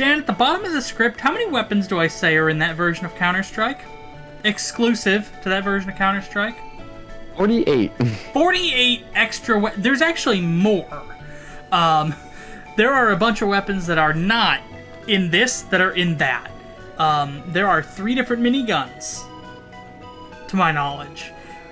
Dan, at the bottom of the script, how many weapons do I say are in that version of Counter-Strike? Exclusive to that version of Counter-Strike? 48. 48 extra there's actually more. There are a bunch of weapons that are not in this that are in that. There are 3 different miniguns, to my knowledge.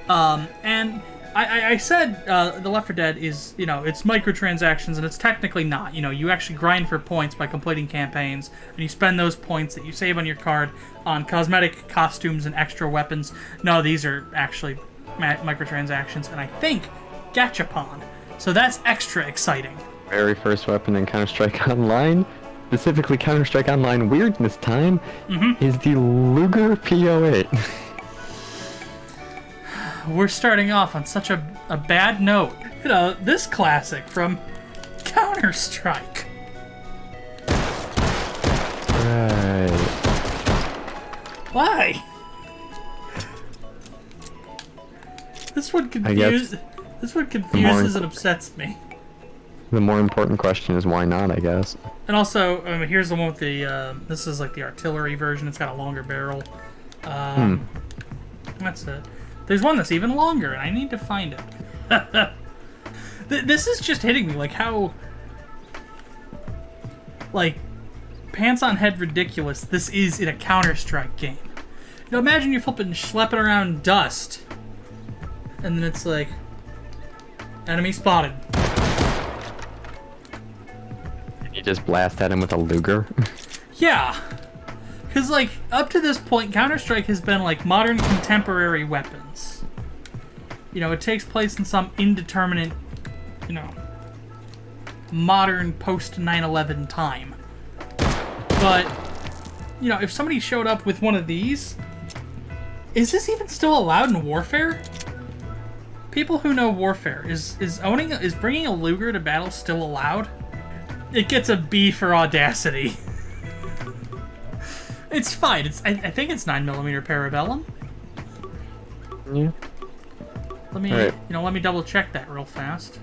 And I said the Left 4 Dead is, it's microtransactions, and it's technically not. You actually grind for points by completing campaigns, and you spend those points that you save on your card on cosmetic, costumes, and extra weapons. No, these are actually microtransactions, and I think gachapon. So that's extra exciting. Very first weapon in Counter-Strike Online, specifically Counter-Strike Online weirdness time, is the Luger P08. We're starting off on such a bad note. This classic from Counter-Strike. Right. Why? This one confuses and upsets me. The more important question is why not, I guess. And also, here's the one with the, this is like the artillery version. It's got a longer barrel. That's it. There's one that's even longer, and I need to find it. This is just hitting me, like how, pants on head ridiculous this is in a Counter-Strike game. Imagine you're schlepping around dust, and then it's like, enemy spotted. You just blast at him with a Luger? Yeah. Because, up to this point, Counter-Strike has been, modern contemporary weapons. It takes place in some indeterminate, modern post-9/11 time. But, if somebody showed up with one of these, is this even still allowed in Warfare? People who know Warfare, is bringing a Luger to battle still allowed? It gets a B for audacity. It's fine. I think it's 9mm Parabellum. Yeah. Let me double check that real fast.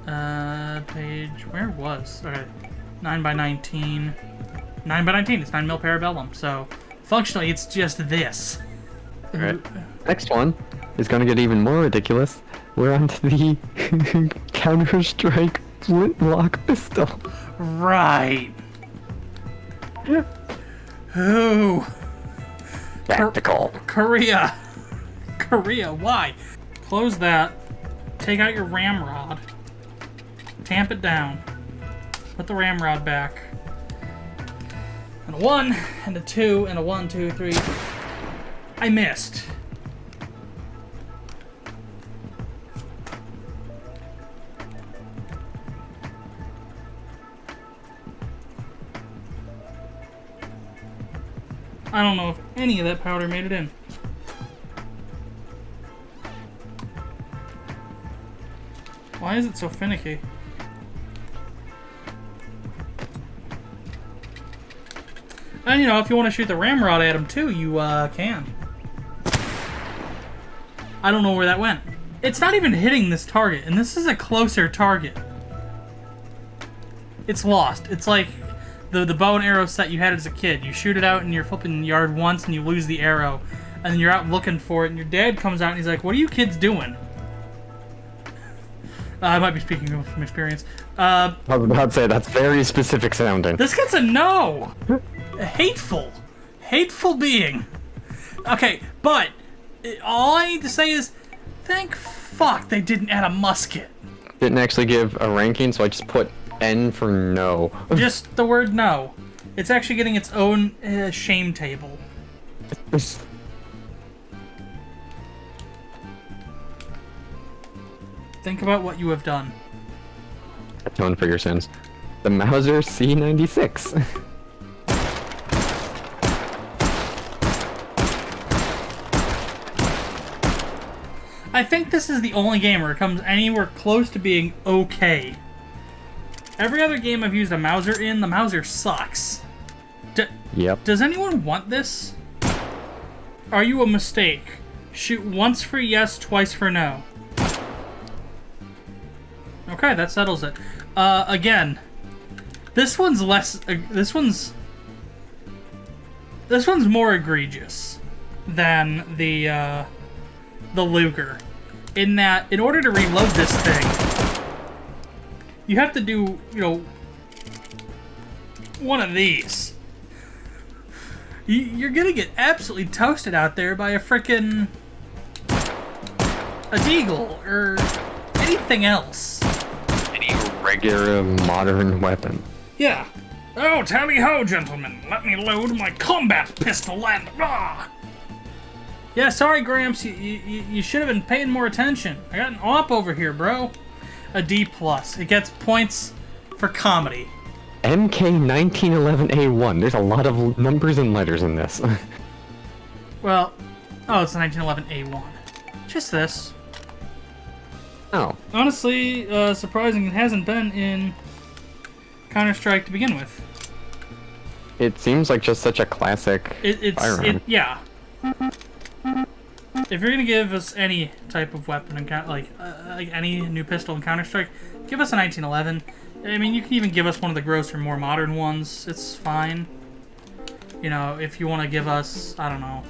Page, where it was? Okay, 9x19. 9x19. It's 9mm Parabellum. So functionally, it's just this. All right. Next one is going to get even more ridiculous. We're on to the Counter-Strike Flintlock pistol. Right. Who? Tactical. Korea, why? Close that. Take out your ramrod. Tamp it down. Put the ramrod back. And a 1, and a 2, and a 1, 2, 3. I missed. I don't know if any of that powder made it in. Why is it so finicky? And if you want to shoot the ramrod at him too, you can. I don't know where that went. It's not even hitting this target, and this is a closer target. It's lost. It's like the bow and arrow set you had as a kid. You shoot it out in your flipping yard once and you lose the arrow, and then you're out looking for it, and your dad comes out and he's like, "What are you kids doing?" I might be speaking from experience. I was about to say, that's very specific sounding. This gets a no! Hateful being. Okay, but all I need to say is, thank fuck they didn't add a musket. Didn't actually give a ranking, so I just put N for no. Just the word no. It's actually getting its own shame table. Think about what you have done. Atone for your sins. The Mauser C96. I think this is the only game where it comes anywhere close to being okay. Every other game I've used a Mauser in, the Mauser sucks. Yep. Does anyone want this? Are you a mistake? Shoot once for yes, twice for no. Okay, that settles it. Again, This one's less. This one's more egregious than the Luger, in that in order to reload this thing, you have to do, you know, one of these. You're gonna get absolutely toasted out there by a frickin' a deagle or anything else. Any regular modern weapon. Yeah. Oh, tally ho, gentlemen. Let me load my combat pistol and ah. Yeah, sorry, Gramps. You should have been paying more attention. I got an op over here, bro. A D+. It gets points for comedy. MK1911A1. There's a lot of numbers and letters in this. Well, oh, it's a 1911A1. Just this. Oh. Honestly, surprising it hasn't been in Counter-Strike to begin with. It seems like just such a classic firearm. Yeah. If you're gonna give us any type of weapon, and like any new pistol in Counter-Strike, give us a 1911. I mean, you can even give us one of the grosser, more modern ones. It's fine. You know, if you want to give us, I don't know,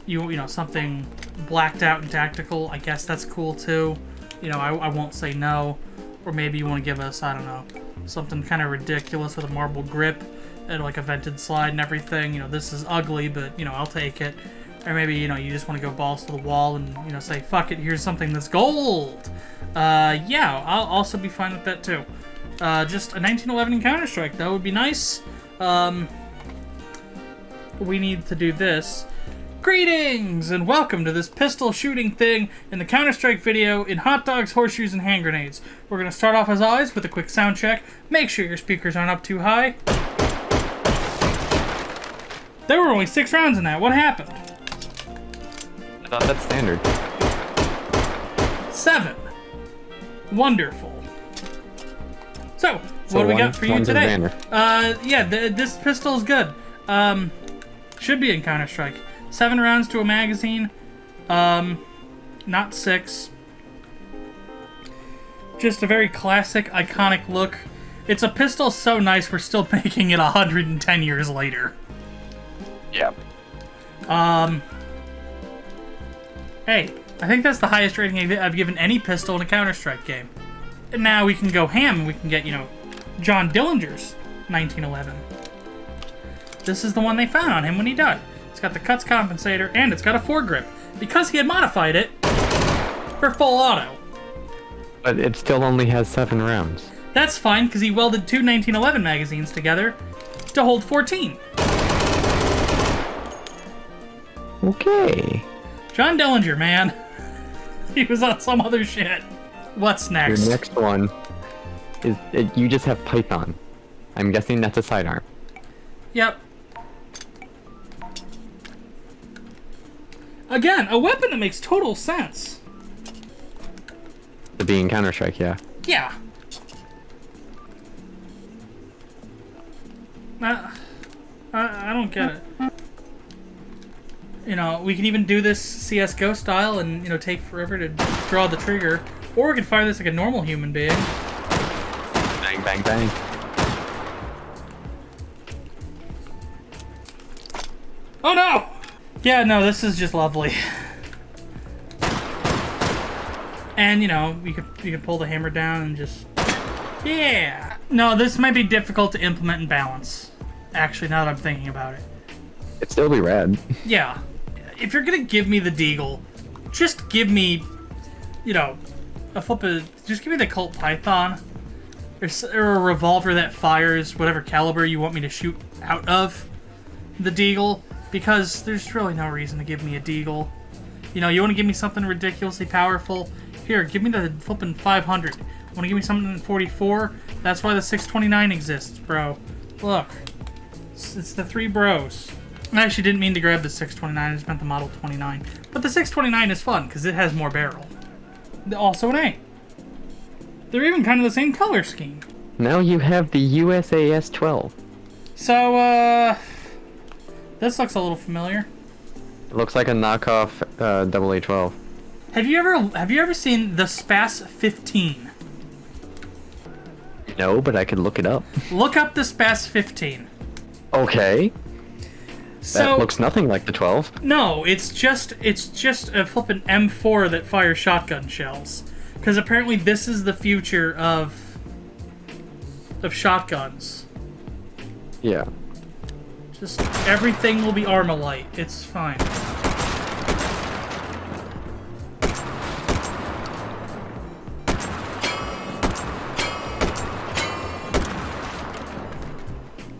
you know, something blacked out and tactical, I guess that's cool too. You know, I won't say no. Or maybe you want to give us, I don't know, something kind of ridiculous with a marble grip and like a vented slide and everything. You know, this is ugly, but, you know, I'll take it. Or maybe, you know, you just want to go balls to the wall and, you know, say, fuck it, here's something that's gold. Yeah, I'll also be fine with that too. Just a 1911 in Counter-Strike, that would be nice. We need to do this. Greetings, and welcome to this pistol shooting thing in the Counter-Strike video in hot dogs, horseshoes, and hand grenades. We're going to start off, as always, with a quick sound check. Make sure your speakers aren't up too high. There were only 6 rounds in that. What happened? I thought that's standard. 7. Wonderful. So what do we got for you today? Yeah, this pistol is good. Should be in Counter-Strike. 7 rounds to a magazine. Not 6. Just a very classic, iconic look. It's a pistol so nice we're still making it 110 years later. Yeah. Hey, I think that's the highest rating I've given any pistol in a Counter-Strike game. And now we can go ham and we can get, you know, John Dillinger's 1911. This is the one they found on him when he died. It's got the cuts compensator and it's got a foregrip because he had modified it for full auto. But it still only has 7 rounds. That's fine because he welded 2 1911 magazines together to hold 14. Okay. John Dillinger, man. He was on some other shit. What's next? Your next one is you just have Python. I'm guessing that's a sidearm. Yep. Again, a weapon that makes total sense. To be in Counter-Strike, yeah. Yeah. I don't get it. You know, we can even do this CSGO style and, you know, take forever to draw the trigger. Or we can fire this like a normal human being. Bang, bang, bang. Oh no! Yeah, no, this is just lovely. And, you know, you could pull the hammer down and just... Yeah! No, this might be difficult to implement and balance. Actually, now that I'm thinking about it. It'd still be rad. Yeah. If you're gonna give me the Deagle, just give me, you know, just give me the Colt Python. Or a revolver that fires whatever caliber you want me to shoot out of the Deagle. Because there's really no reason to give me a Deagle. You know, you want to give me something ridiculously powerful? Here, give me the flippin' 500. Want to give me something in 44? That's why the 629 exists, bro. Look. It's the 3 bros. I actually didn't mean to grab the 629, I just meant the Model 29. But the 629 is fun, because it has more barrel. Also an A. They're even kind of the same color scheme. Now you have the USAS 12. So, this looks a little familiar. It looks like a knockoff AA-12. Have you ever seen the SPAS 15? No, but I could look it up. Look up the SPAS 15. Okay. So, That looks nothing like the 12. No, it's just a flippin' M4 that fires shotgun shells. Because apparently this is the future of shotguns. Yeah. Just everything will be Armalite. It's fine.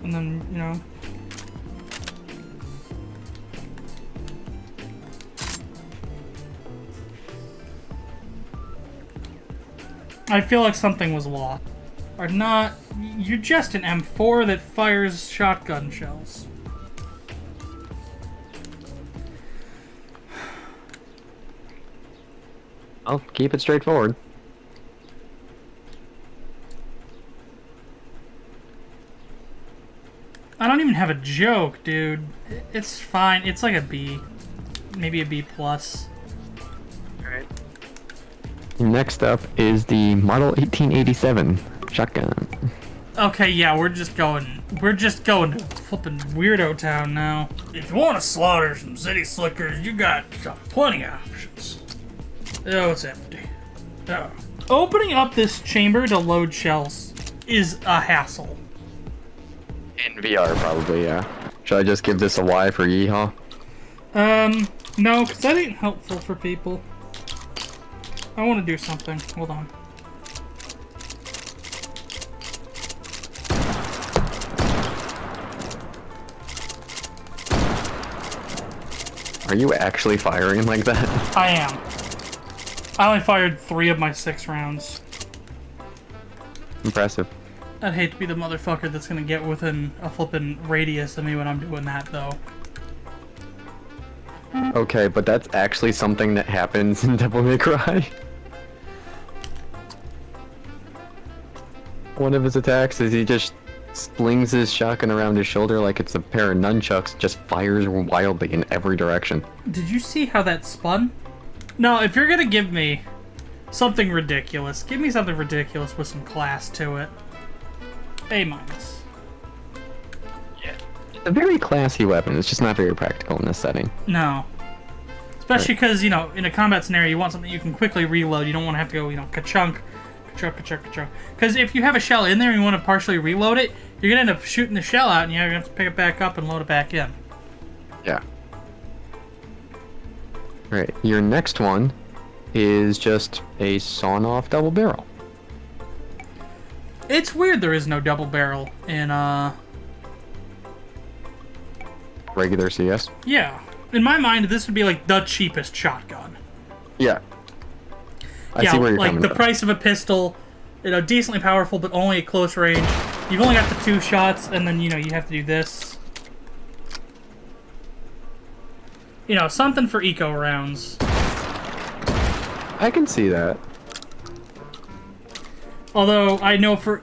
And then, you know... I feel like something was lost. Or not... You're just an M4 that fires shotgun shells. I'll keep it straightforward. I don't even have a joke, dude. It's fine. It's like a B. Maybe a B+. Alright. Next up is the Model 1887 shotgun. Okay, yeah, we're just going to flipping weirdo town now. If you want to slaughter some city slickers, you got plenty of options. Oh, it's empty. Oh. Opening up this chamber to load shells is a hassle. In VR, probably, yeah. Should I just give this a Y for yeehaw? No, because that ain't helpful for people. I want to do something. Hold on. Are you actually firing like that? I am. I only fired 3 of my 6 rounds. Impressive. I'd hate to be the motherfucker that's gonna get within a flippin' radius of me when I'm doing that, though. Okay, but that's actually something that happens in Devil May Cry. One of his attacks is he just slings his shotgun around his shoulder like it's a pair of nunchucks, just fires wildly in every direction. Did you see how that spun? No, if you're gonna give me something ridiculous, give me something ridiculous with some class to it. A-. Yeah. It's a very classy weapon, it's just not very practical in this setting. No. Especially because, you know, in a combat scenario, you want something you can quickly reload. You don't want to have to go, you know, ka-chunk, ka-chunk, ka-chunk, ka-chunk. Because if you have a shell in there and you want to partially reload it, you're going to end up shooting the shell out and you're going to have to pick it back up and load it back in. Yeah. Alright, your next one is just a sawn-off double barrel. It's weird there is no double barrel in, Regular CS? Yeah. In my mind, this would be like the cheapest shotgun. Yeah. I see where you're coming like the from. price of a pistol, you know, decently powerful, but only at close range. You've only got the 2 shots, and then, you know, you have to do this. You know, something for eco rounds. I can see that. Although, I know for...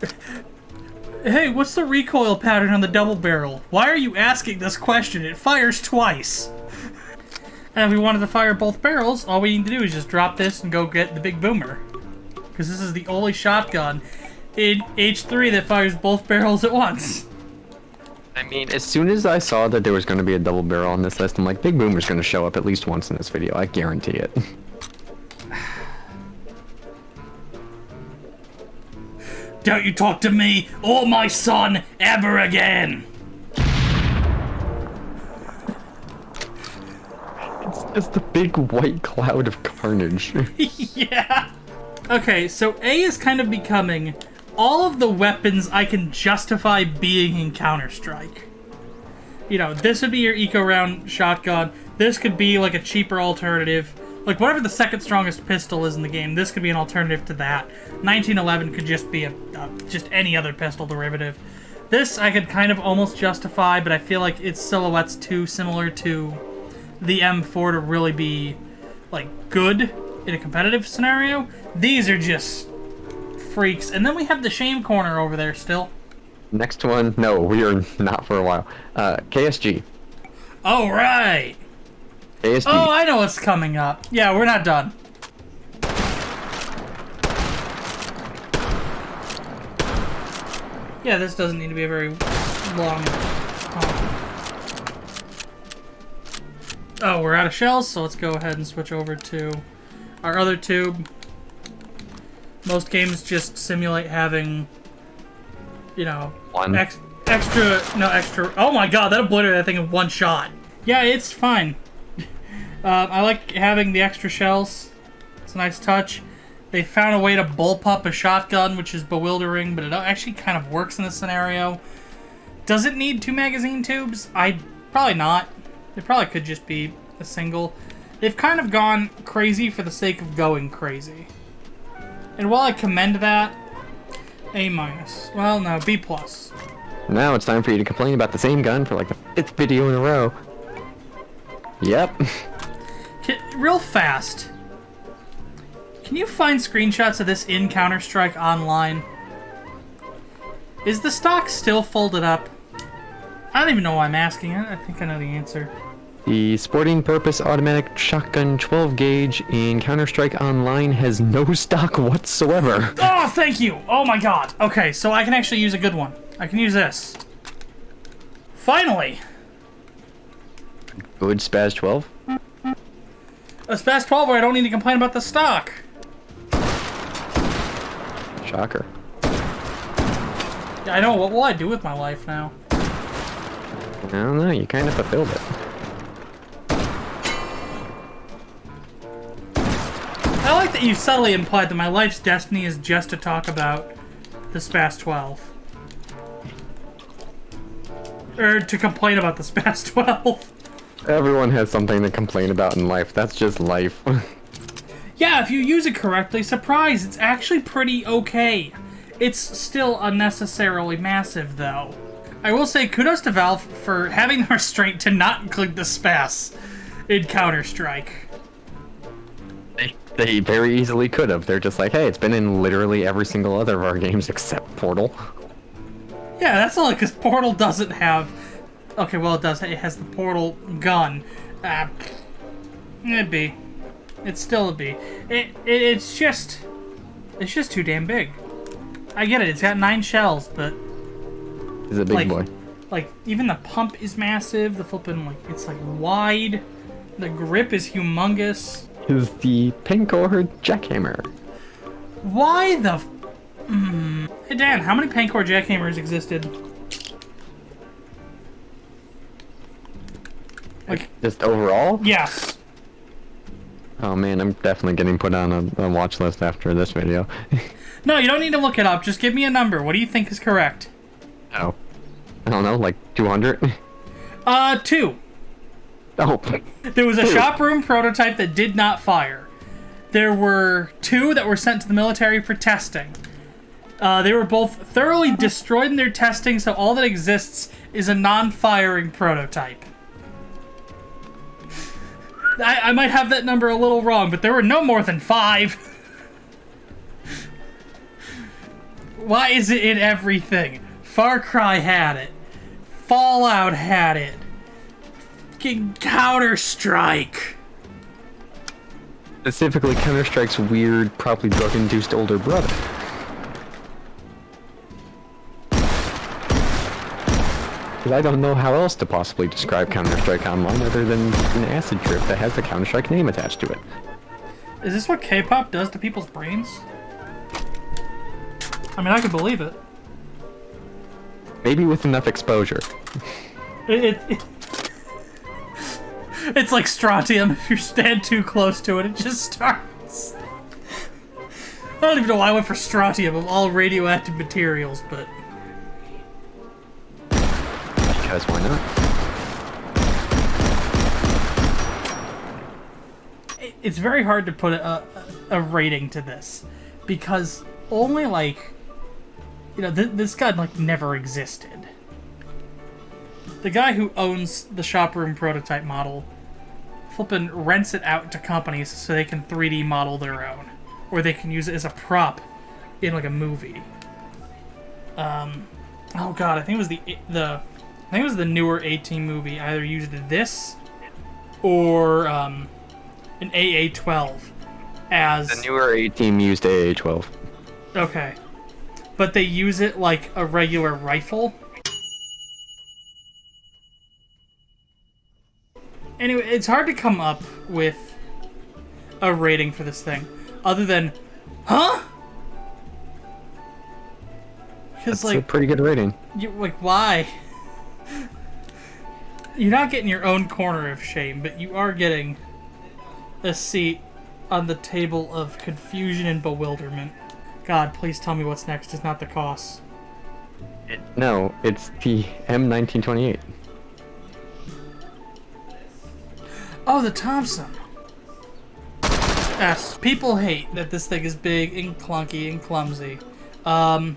Hey, what's the recoil pattern on the double barrel? Why are you asking this question? It fires twice. And if we wanted to fire both barrels, all we need to do is just drop this and go get the big boomer. Because this is the only shotgun in H3 that fires both barrels at once. I mean, as soon as I saw that there was going to be a double barrel on this list, I'm like, Big Boomer's going to show up at least once in this video. I guarantee it. Don't you talk to me or my son ever again! It's just a big white cloud of carnage. Yeah. Okay, so A is kind of becoming all of the weapons I can justify being in Counter-Strike. You know, this would be your eco-round shotgun. This could be like a cheaper alternative. Like, whatever the second strongest pistol is in the game, this could be an alternative to that. 1911 could just be just any other pistol derivative. This I could kind of almost justify, but I feel like its silhouette's too similar to the M4 to really be, like, good in a competitive scenario. These are just freaks. And then we have the shame corner over there still. Next one, no, we are not for a while. KSG. Oh, right. KSG. Oh, I know what's coming up. Yeah, we're not done. Yeah, this doesn't need to be a very long pump. Oh, we're out of shells, so let's go ahead and switch over to our other tube. Most games just simulate having, you know, One. extra. Oh my god, that obliterated that thing in one shot. Yeah, it's fine. I like having the extra shells. It's a nice touch. They found a way to bullpup a shotgun, which is bewildering, but it actually kind of works in this scenario. Does it need 2 magazine tubes? Probably not. It probably could just be a single. They've kind of gone crazy for the sake of going crazy. And while I commend that, A-. Well, no, B+. Now it's time for you to complain about the same gun for like the 5th video in a row. Yep. Real fast. Can you find screenshots of this in Counter-Strike Online? Is the stock still folded up? I don't even know why I'm asking. I think I know the answer. The sporting purpose automatic shotgun 12 gauge in Counter-Strike Online has no stock whatsoever. Oh, thank you! Oh my god. Okay, so I can actually use a good one. I can use this. Finally! Good Spaz 12? A Spaz 12 where I don't need to complain about the stock. Shocker. Yeah, I know. What will I do with my life now? I don't know, you kind of fulfilled it. I like that you subtly implied that my life's destiny is just to talk about the Spaz 12. Or to complain about the Spaz 12. Everyone has something to complain about in life. That's just life. Yeah, if you use it correctly, surprise, it's actually pretty okay. It's still unnecessarily massive, though. I will say kudos to Valve for having the restraint to not include the Spaz in Counter-Strike. They very easily could have. They're just like, hey, it's been in literally every single other of our games except Portal. Yeah, that's only because Portal doesn't have... Okay, well, it does. It has the Portal gun. It'd be. It's still a B. It's just too damn big. I get it. It's got 9 shells, but... He's a big boy. Like, even the pump is massive. The flippin', like, it's, like, wide. The grip is humongous. Is the Pancor jackhammer. Why the... Hey, Dan, how many Pancor jackhammers existed? Like... Just overall? Yes. Oh man, I'm definitely getting put on a watch list after this video. No, you don't need to look it up. Just give me a number. What do you think is correct? Oh. I don't know, like 200? 2. Oh. There was a shop room prototype that did not fire. There were 2 that were sent to the military for testing. They were both thoroughly destroyed in their testing, so all that exists is a non-firing prototype. I might have that number a little wrong, but there were no more than 5. Why is it in everything? Far Cry had it. Fallout had it. Fucking Counter-Strike. Specifically, Counter-Strike's weird, probably drug-induced older brother. Because I don't know how else to possibly describe Counter-Strike Online other than an acid trip that has the Counter-Strike name attached to it. Is this what K-pop does to people's brains? I mean, I could believe it. Maybe with enough exposure. It's like strontium. If you stand too close to it, it just starts. I don't even know why I went for strontium of all radioactive materials, but... Because why not? It's very hard to put a rating to this, because only, like... You know, this gun, like, never existed. The guy who owns the shop room prototype model flippin' rents it out to companies so they can 3D model their own. Or they can use it as a prop in, like, a movie. Oh god, I think it was the newer A-Team movie. I either used this or an AA-12 as... The newer A-Team used AA-12. Okay. but they use it like a regular rifle. Anyway, it's hard to come up with a rating for this thing, other than, huh? That's like a pretty good rating. Why? You're not getting your own corner of shame, but you are getting a seat on the table of confusion and bewilderment. God, please tell me what's next is not the cost. No, it's the M1928. Oh, the Thompson. Yes, people hate that this thing is big and clunky and clumsy. And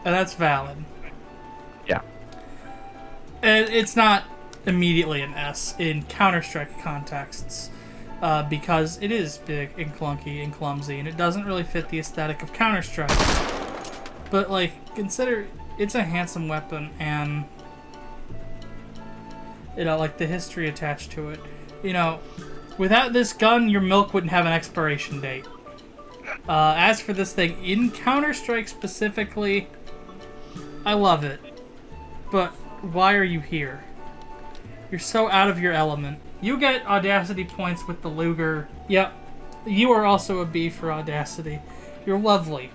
that's valid. Yeah. And it's not immediately an S in Counter-Strike contexts, because it is big and clunky and clumsy, and it doesn't really fit the aesthetic of Counter-Strike. But, like, consider it's a handsome weapon, and, you know, like, the history attached to it. You know, without this gun, your milk wouldn't have an expiration date. As for this thing, in Counter-Strike specifically, I love it. But why are you here? You're so out of your element. You get Audacity points with the Luger. Yep, you are also a B for Audacity. You're lovely,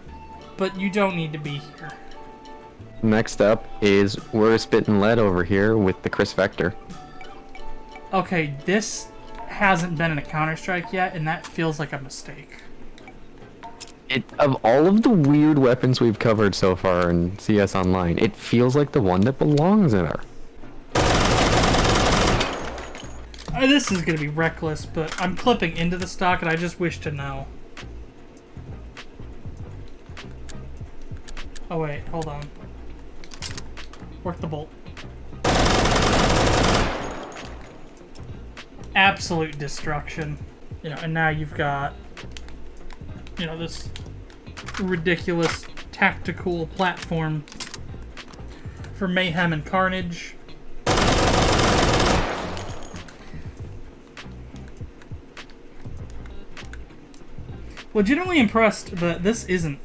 but you don't need to be here. Next up is We're Spittin' Lead over here with the Chris Vector. Okay, this hasn't been in a Counter-Strike yet, and that feels like a mistake. Of all of the weird weapons we've covered so far in CS Online, it feels like the one that belongs in there. This is going to be reckless, but I'm clipping into the stock, and I just wish to know. Oh wait, hold on. Work the bolt. Absolute destruction. You know, and now you've got, you know, this ridiculous tactical platform for mayhem and carnage. Legitimately impressed that this isn't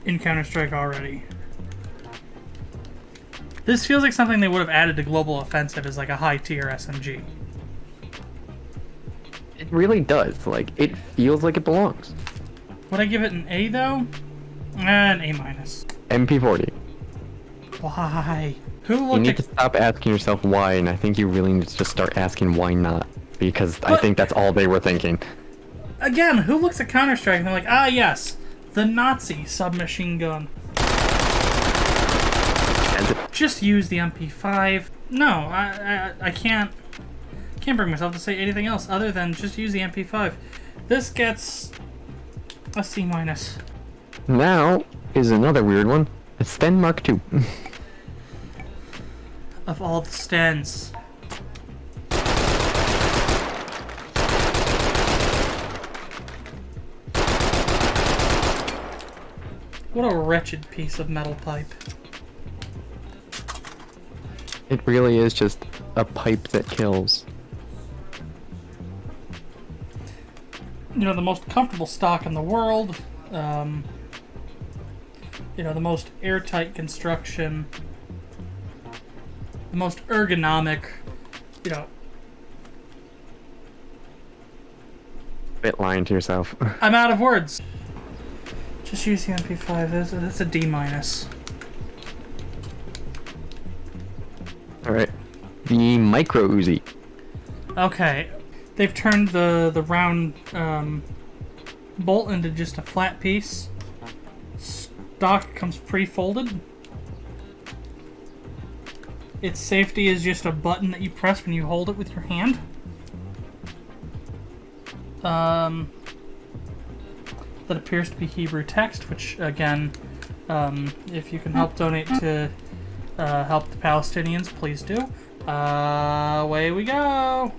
in Counter-Strike already. This feels like something they would have added to Global Offensive as like a high-tier SMG. It really does. Like, it feels like it belongs. Would I give it an A, though? An A-. MP40. Why? Who looked You need at... to stop asking yourself why, and I think you really need to just start asking why not. Because I think that's all they were thinking. Again, who looks at Counter-Strike and they're like, ah, yes, the Nazi submachine gun. Just use the MP5. No, I can't bring myself to say anything else other than just use the MP5. This gets a C-. Now is another weird one. A Sten Mark II. Of all the Stens. What a wretched piece of metal pipe. It really is just a pipe that kills. You know, the most comfortable stock in the world. You know, the most airtight construction. The most ergonomic. You know. Bit lying to yourself. I'm out of words. Just use the MP5. That's a D-. Alright. The Micro Uzi. Okay. They've turned the round bolt into just a flat piece. Stock comes pre-folded. Its safety is just a button that you press when you hold it with your hand. That appears to be Hebrew text, which, again, if you can help donate to help the Palestinians, please do. Away we go!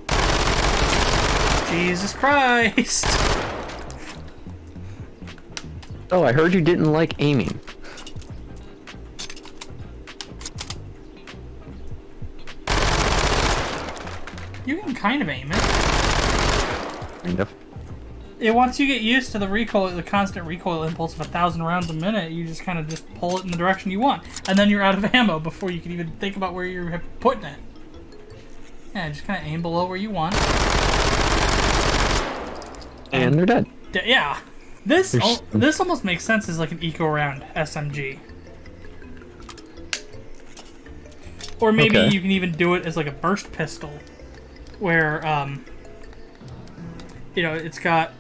Jesus Christ! Oh, I heard you didn't like aiming. You can kind of aim it. Kind of. once you get used to the recoil, the constant recoil impulse of 1,000 rounds a minute, you just kind of just pull it in the direction you want, and then you're out of ammo before you can even think about where you're putting it. Yeah, just kind of aim below where you want. And they're dead. Yeah, this almost makes sense as like an eco round SMG, or maybe you can even do it as like a burst pistol, where it's got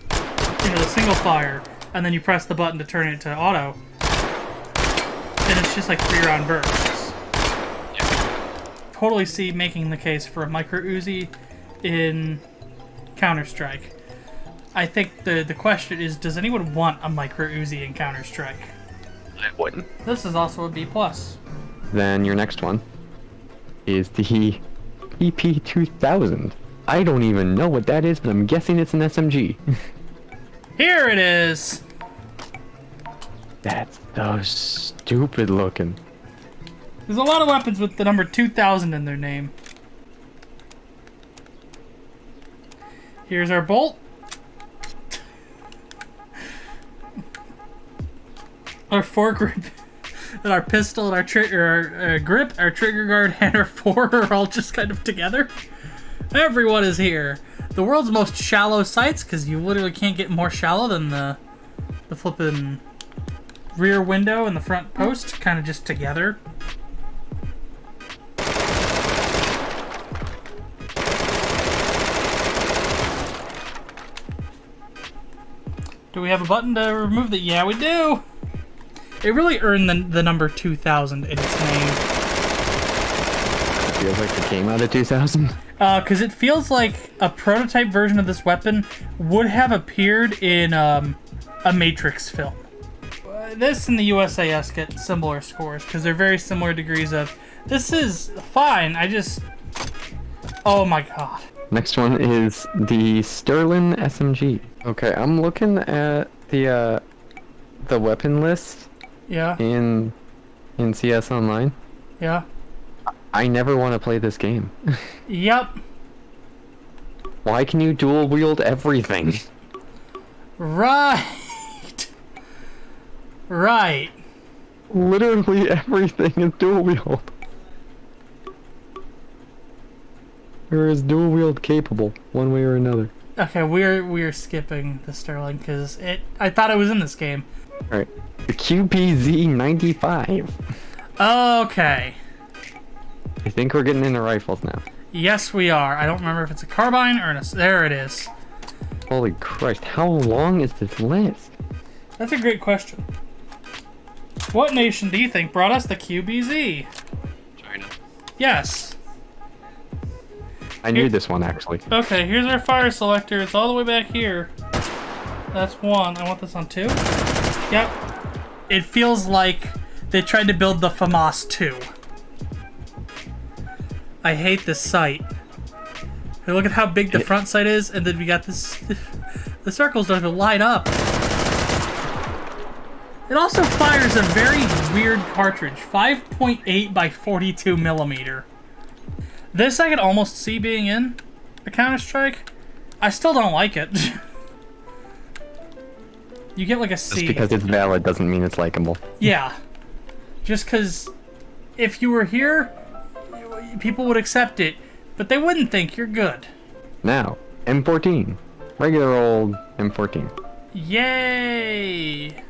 the single fire, and then you press the button to turn it to auto, and it's just like 3-round bursts. Yeah. Totally see making the case for a micro Uzi in Counter-Strike. I think the question is, does anyone want a micro Uzi in Counter-Strike? I wouldn't. This is also a B+. Then your next one is the EP2000. I don't even know what that is, but I'm guessing it's an SMG. Here it is! That's so stupid looking. There's a lot of weapons with the number 2000 in their name. Here's our bolt. Our foregrip, and our pistol, and our grip, our trigger guard, and our fore are all just kind of together. Everyone is here. The world's most shallow sights, because you literally can't get more shallow than the flippin' rear window and the front post, kind of just together. Do we have a button to remove the? Yeah, we do. It really earned the number 2000 in its name. Feels like it came out of 2000. Because it feels like a prototype version of this weapon would have appeared in a Matrix film. This and the USAS get similar scores because they're very similar degrees of. This is fine. Oh my god. Next one is the Sterling SMG. Okay, I'm looking at the weapon list. Yeah. In CS Online. Yeah. I never want to play this game. Yep. Why can you dual wield everything? Right. Right. Literally everything is dual wield. Or is dual wield capable, one way or another? Okay, we're skipping the Sterling because I thought it was in this game. Alright. The QBZ-95. Okay. I think we're getting into rifles now. Yes, we are. I don't remember if it's a carbine or there it is. Holy Christ, how long is this list? That's a great question. What nation do you think brought us the QBZ? China. Yes. I knew this one, actually. Okay, here's our fire selector. It's all the way back here. That's one. I want this on 2. Yep. It feels like they tried to build the FAMAS 2. I hate this sight. Hey, look at how big the front sight is, and then we got this... The circles don't even line up. It also fires a very weird cartridge. 5.8 by 42 millimeter. This I could almost see being in a Counter-Strike. I still don't like it. You get like a C. Just because it's valid doesn't mean it's likable. Yeah. Just because if you were here, people would accept it, but they wouldn't think you're good. Now, M14. Regular old M14. Yay!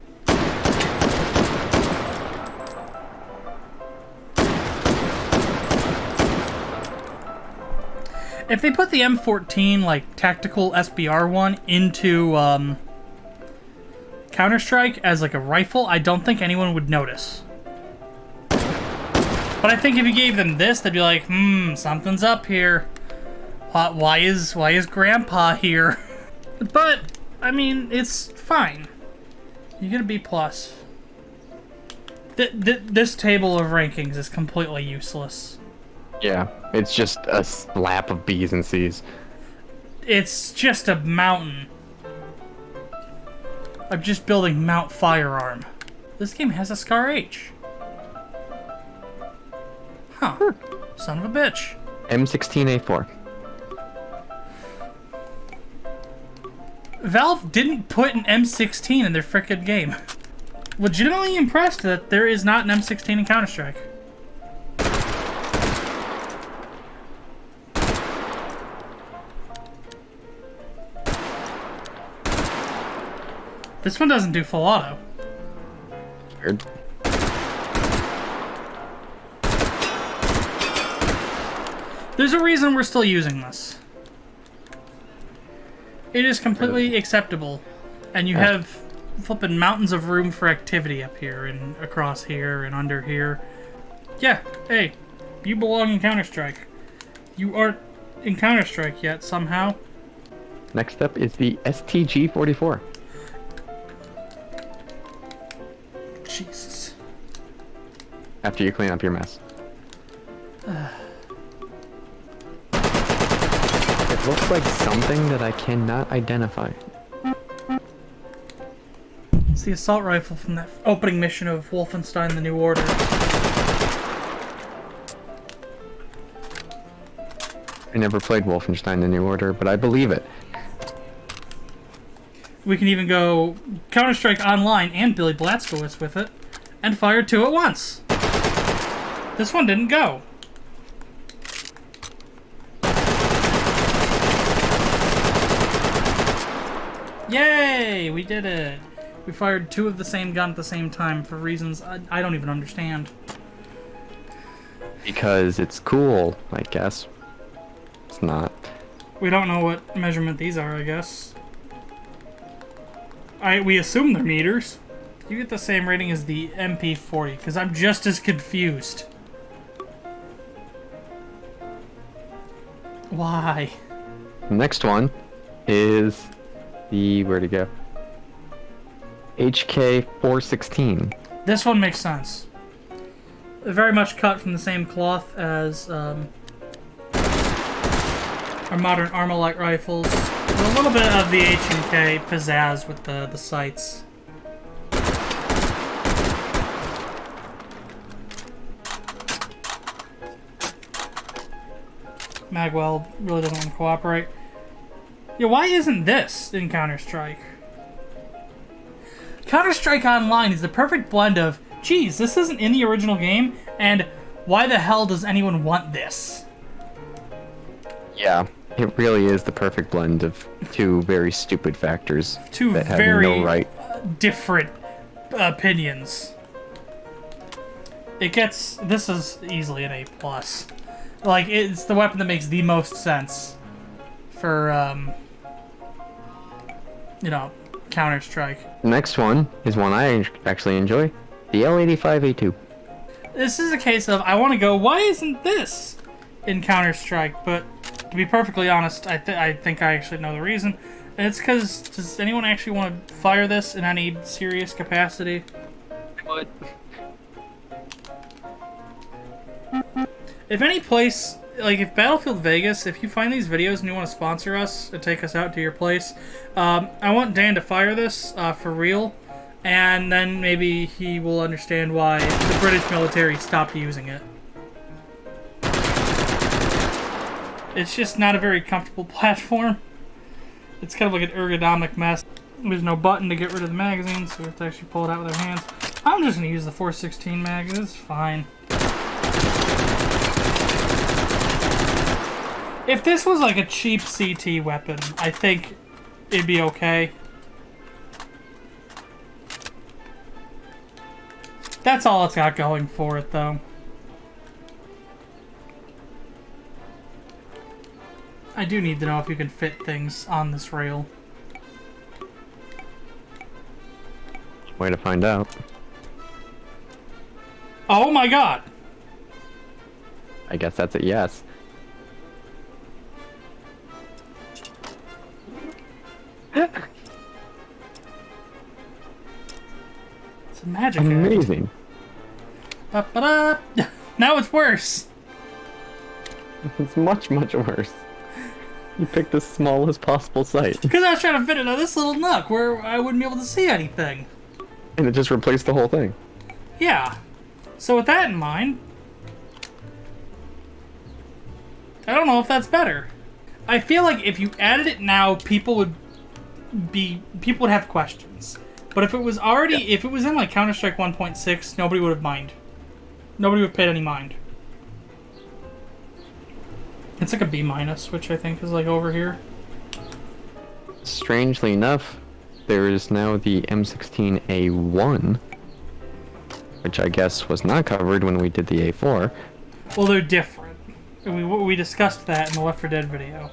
If they put the M14, like, tactical SBR one into, Counter-Strike as, like, a rifle, I don't think anyone would notice. But I think if you gave them this, they'd be like, something's up here. Why is Grandpa here? But, I mean, it's fine. You get a B+. This table of rankings is completely useless. Yeah, it's just a slap of B's and C's. It's just a mountain. I'm just building Mount Firearm. This game has a Scar H. Huh. Son of a bitch. M16A4. Valve didn't put an M16 in their frickin' game. Legitimately impressed that there is not an M16 in Counter-Strike. This one doesn't do full auto. Weird. There's a reason we're still using this. It is completely acceptable, and you have flipping mountains of room for activity up here and across here and under here. Yeah, hey, you belong in Counter-Strike. You aren't in Counter-Strike yet somehow. Next up is the STG-44. Jesus. After you clean up your mess. It looks like something that I cannot identify. It's the assault rifle from that opening mission of Wolfenstein: The New Order. I never played Wolfenstein: The New Order, but I believe it. We can even go Counter-Strike Online and Billy Blazkowicz with it, and fire 2 at once. This one didn't go. Yay! We did it. We fired 2 of the same gun at the same time for reasons I don't even understand. Because it's cool, I guess. It's not. We don't know what measurement these are, I guess. We assume they're meters. You get the same rating as the MP40, because I'm just as confused. Why? The next one is the, where'd it go? HK416. This one makes sense. Very much cut from the same cloth as our modern Armalite rifles. With a little bit of the H&K pizzazz with the sights. Magwell really doesn't want to cooperate. Yeah, why isn't this in Counter-Strike? Counter-Strike Online is the perfect blend of, geez, this isn't in the original game, and why the hell does anyone want this? Yeah, it really is the perfect blend of two very stupid factors. Two that have very no right. different opinions. This is easily an A+. Like, it's the weapon that makes the most sense for, you know, Counter-Strike. The next one is one I actually enjoy. The L85A2. This is a case of, I want to go, why isn't this in Counter-Strike? But, to be perfectly honest, I think I actually know the reason. And it's because, does anyone actually want to fire this in any serious capacity? I would. If any place, like if Battlefield Vegas, if you find these videos and you want to sponsor us and take us out to your place, I want Dan to fire this for real, and then maybe he will understand why the British military stopped using it. It's just not a very comfortable platform. It's kind of like an ergonomic mess. There's no button to get rid of the magazine, so we have to actually pull it out with our hands. I'm just going to use the 416 mag, it's fine. If this was like a cheap CT weapon, I think it'd be okay. That's all it's got going for it, though. I do need to know if you can fit things on this rail. Way to find out. Oh my god! I guess that's a yes. It's a magic Amazing. Ba-ba-da. Now it's worse. It's much, much worse. You picked the smallest possible site. Because I was trying to fit it on this little nook where I wouldn't be able to see anything. And it just replaced the whole thing. Yeah. So with that in mind, I don't know if that's better. I feel like if you added it now, people would people would have questions. But if it was if it was in like Counter-Strike 1.6, nobody would have mind. Nobody would have paid any mind. It's like a B-, which I think is like over here. Strangely enough, there is now the M16A1, which I guess was not covered when we did the A4. Well, they're different. We discussed that in the Left 4 Dead video.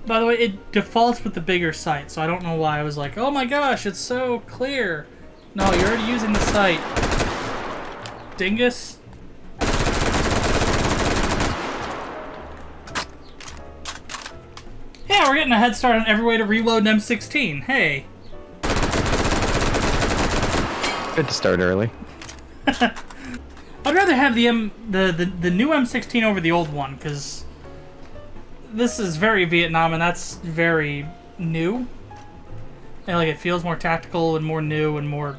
By the way, it defaults with the bigger sight, so I don't know why I was like, oh my gosh, it's so clear. No, you're already using the sight. Dingus. Yeah, we're getting a head start on every way to reload an M16. Hey. Good to start early. I'd rather have the new M16 over the old one, because this is very Vietnam, and that's very new. And like, it feels more tactical and more new and more,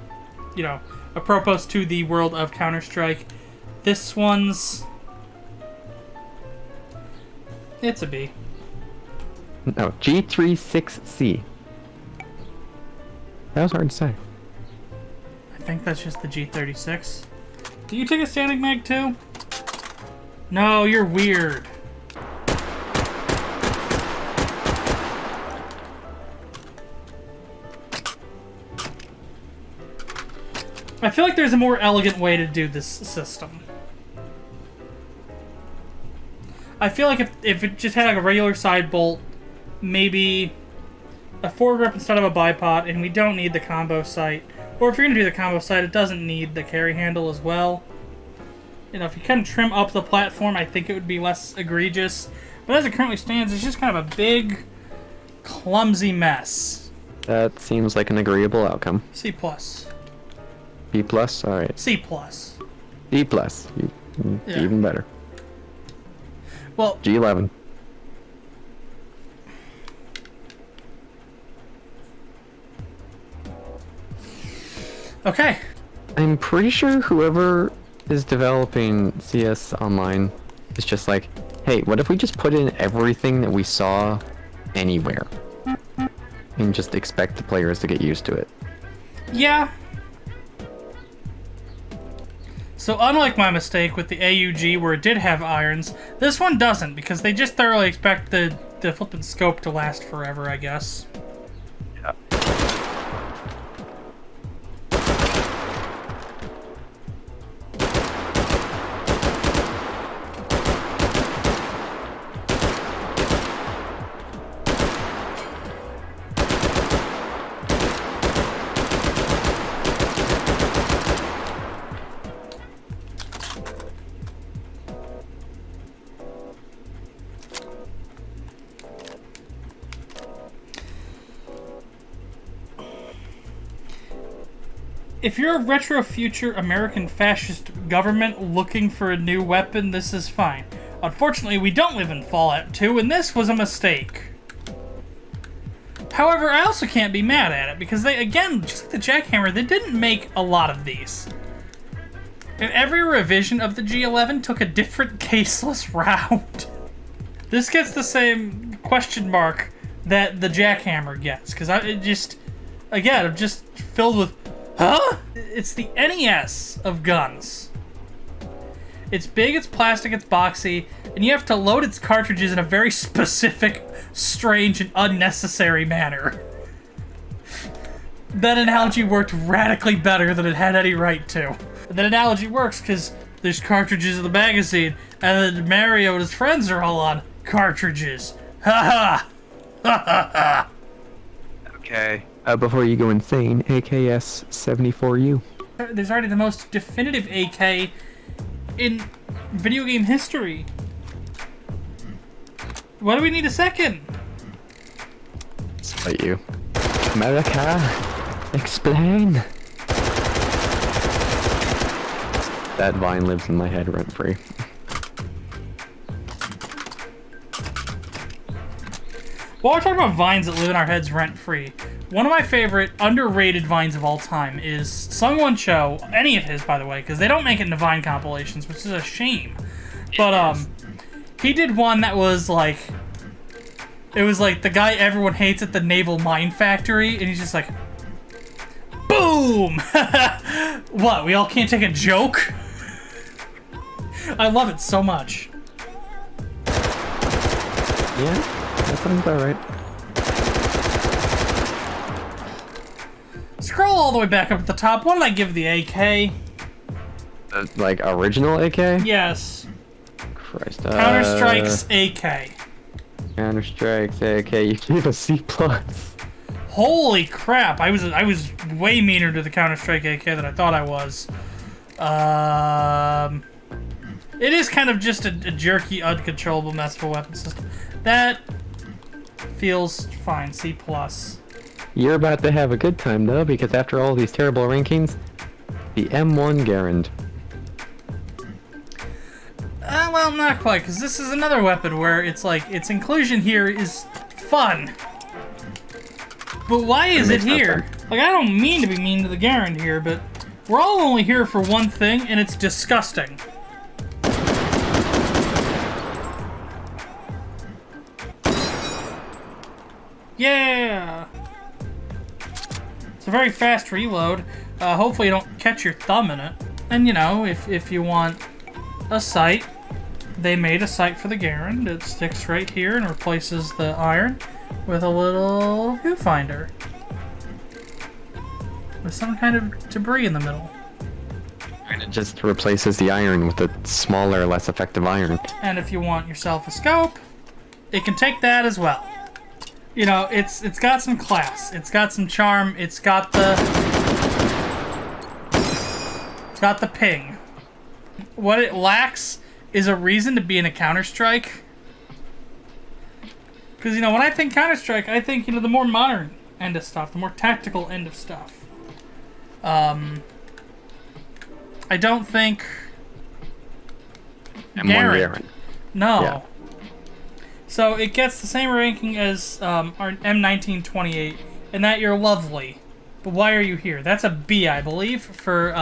you know, apropos to the world of Counter-Strike. This one's... it's a B. No, G36C. That was hard to say. I think that's just the G36. Do you take a standing mag too? No, you're weird. I feel like there's a more elegant way to do this system. I feel like if it just had like a regular side bolt, maybe a forward rep instead of a bipod, and we don't need the combo sight. Or if you're going to do the combo sight, it doesn't need the carry handle as well. You know, if you can trim up the platform, I think it would be less egregious. But as it currently stands, it's just kind of a big, clumsy mess. That seems like an agreeable outcome. C+. B+? Alright. C+. D+. Yeah. Even better. Well... G11. Okay. I'm pretty sure whoever is developing CS Online is just like, hey, what if we just put in everything that we saw anywhere? And just expect the players to get used to it. Yeah. So unlike my mistake with the AUG where it did have irons, this one doesn't, because they just thoroughly expect the flippin' scope to last forever, I guess. Yeah. If you're a retro future American fascist government looking for a new weapon, this is fine. Unfortunately, we don't live in Fallout 2, and this was a mistake. However, I also can't be mad at it, because they, again, just like the Jackhammer, they didn't make a lot of these. And every revision of the G11 took a different caseless route. This gets the same question mark that the Jackhammer gets, because I'm just filled with, huh? It's the NES of guns. It's big, it's plastic, it's boxy, and you have to load its cartridges in a very specific, strange, and unnecessary manner. That analogy worked radically better than it had any right to. That analogy works because there's cartridges in the magazine, and then Mario and his friends are all on cartridges. Ha ha! Ha ha ha! Okay. Before you go insane, AKS 74U. There's already the most definitive AK in video game history. Why do we need a second? Despite you. America, explain. That vine lives in my head rent-free. While we're talking about vines that live in our heads rent-free, one of my favorite underrated vines of all time is Sungwon Cho, any of his, by the way, because they don't make it into Vine compilations, which is a shame. But, he did one that was, like, It was like the guy everyone hates at the naval mine factory, and he's just like, boom! What, we all can't take a joke? I love it so much. Yeah, that sounds about right. Scroll all the way back up at the top. What did I give the AK? Like original AK? Yes. Christ. Counter-Strike's AK. Counter-Strike's AK. You gave a C+. Holy crap! I was way meaner to the Counter-Strike AK than I thought I was. It is kind of just a jerky, uncontrollable mess of a weapon system. That feels fine. C+. You're about to have a good time though, because after all these terrible rankings, the M1 Garand. Well, not quite, because this is another weapon where it's like, its inclusion here is fun. But why is it here? Like, I don't mean to be mean to the Garand here, but we're all only here for one thing, and it's disgusting. Yeah! It's a very fast reload. Hopefully you don't catch your thumb in it. And you know, if you want a sight, they made a sight for the Garand. It sticks right here and replaces the iron with a little viewfinder. With some kind of debris in the middle. And it just replaces the iron with a smaller, less effective iron. And if you want yourself a scope, it can take that as well. You know, it's got some class, it's got some charm, it's got the ping. What it lacks is a reason to be in a Counter-Strike. Because, you know, when I think Counter-Strike, I think, you know, the more modern end of stuff, the more tactical end of stuff. I don't think M1 No. Yeah. So it gets the same ranking as our M1928, and that you're lovely. But why are you here? That's a B, I believe, for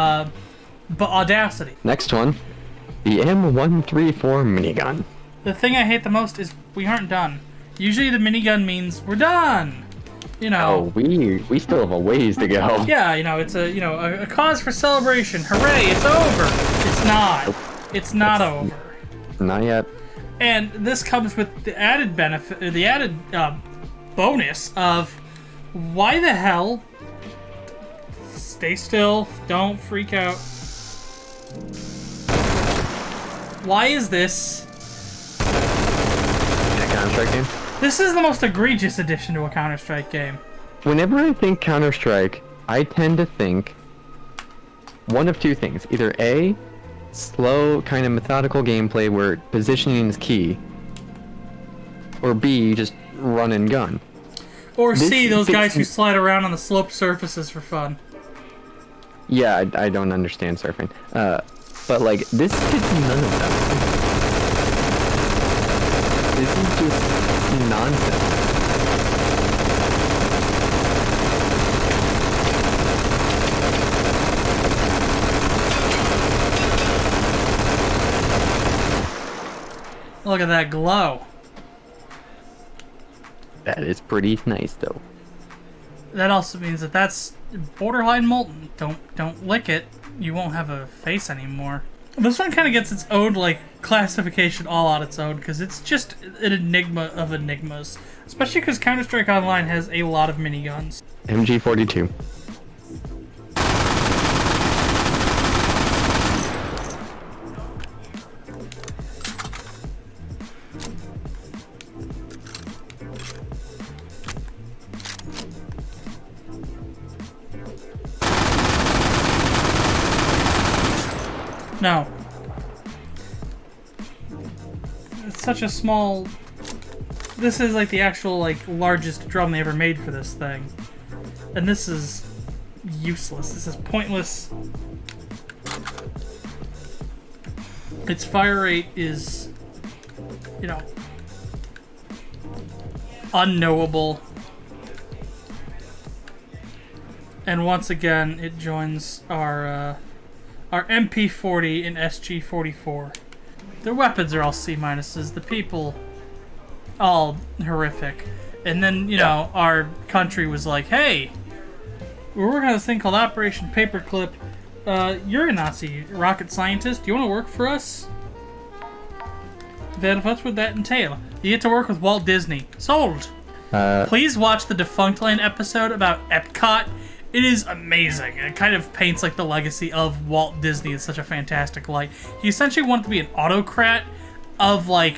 audacity. Next one, the M134 minigun. The thing I hate the most is we aren't done. Usually the minigun means we're done. You know. Oh, we still have a ways to go. Yeah, you know, it's a cause for celebration. Hooray! It's over. It's not. Nope. It's not over. Not yet. And this comes with the added benefit, the added bonus of why the hell? Stay still. Don't freak out. Why is this? In a Counter-Strike game? This is the most egregious addition to a Counter-Strike game. Whenever I think Counter-Strike, I tend to think one of two things. Either A, slow, kind of methodical gameplay where positioning is key, or B, just run and gun. Or C, those guys who slide around on the sloped surfaces for fun. Yeah, I don't understand surfing. But like, this fits none of that. This is just nonsense. Look at that glow. That is pretty nice, though. That also means that that's borderline molten. Don't lick it. You won't have a face anymore. This one kind of gets its own like classification all on its own because it's just an enigma of enigmas. Especially because Counter-Strike Online has a lot of miniguns. MG42. No. It's such a small... This is like the actual like largest drum they ever made for this thing. And this is useless. This is pointless. Its fire rate is, you know, unknowable. And once again, it joins our MP40 and SG44. Their weapons are all C-minuses. The people all horrific. And then, you know, our country was like, hey, we're working on this thing called Operation Paperclip. You're a Nazi rocket scientist. Do you want to work for us? Then what would that entail? You get to work with Walt Disney. Sold. Please watch the Defunctland episode about Epcot. It is amazing. It kind of paints like the legacy of Walt Disney in such a fantastic light. He essentially wanted to be an autocrat of like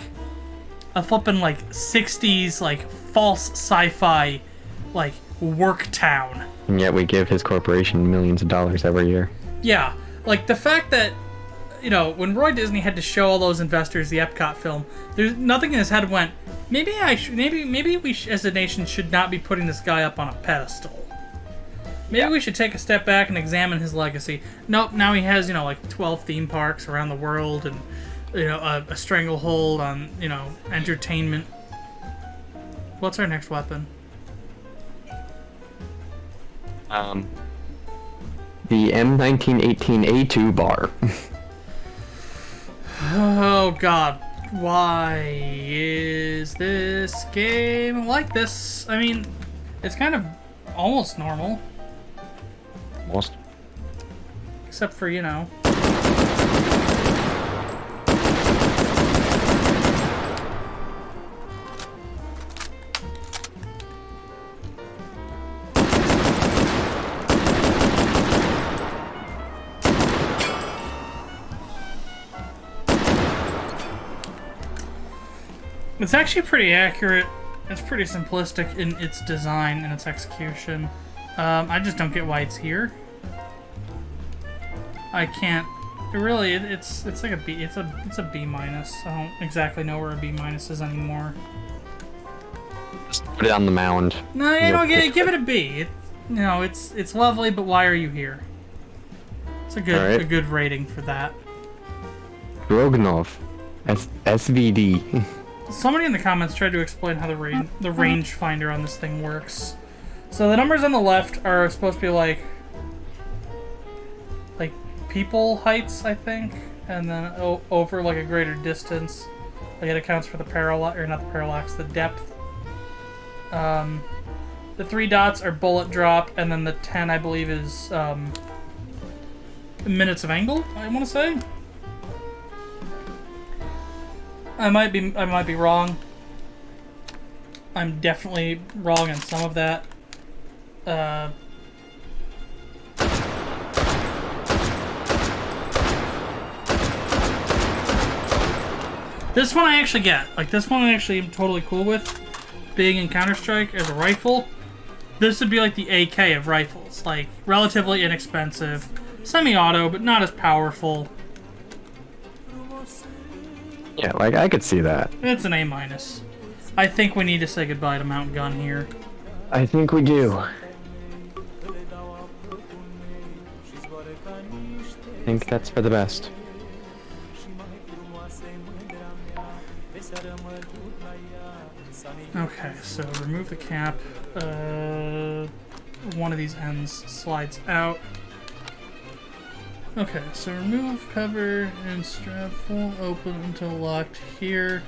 a flippin' like 60s like false sci-fi like work town. And yet we give his corporation millions of dollars every year. Yeah, like the fact that, you know, when Roy Disney had to show all those investors the Epcot film, there's nothing in his head went, maybe we as a nation should not be putting this guy up on a pedestal. Maybe we should take a step back and examine his legacy. Nope, now he has, you know, like 12 theme parks around the world and, you know, a stranglehold on, you know, entertainment. What's our next weapon? The M1918A2 bar. Oh god, why is this game like this? I mean, it's kind of almost normal. Almost. Except for, you know. It's actually pretty accurate. It's pretty simplistic in its design and its execution. I just don't get why it's here. I can't. Really, it's like a B. It's a B minus. I don't exactly know where a B minus is anymore. Just put it on the mound. No, you don't get it. Give it a B. You know, it's lovely, but why are you here? It's a good rating for that. Rognov, SVD. Somebody in the comments tried to explain how the rangefinder on this thing works. So the numbers on the left are supposed to be like people heights, I think, and then over like a greater distance, like it accounts for the parallax, or not the parallax, the depth. The 3 dots are bullet drop, and then the 10, I believe, is minutes of angle, I want to say. I might be wrong. I'm definitely wrong on some of that. This one I actually get. Like, this one I actually am totally cool with. Being in Counter-Strike as a rifle. This would be like the AK of rifles. Like, relatively inexpensive. Semi-auto, but not as powerful. Yeah, like, I could see that. It's an A minus. I think we need to say goodbye to Mount Gun here. I think we do. I think that's for the best. Okay, so remove the cap. One of these ends slides out. Okay, so remove cover and strap full open until locked here.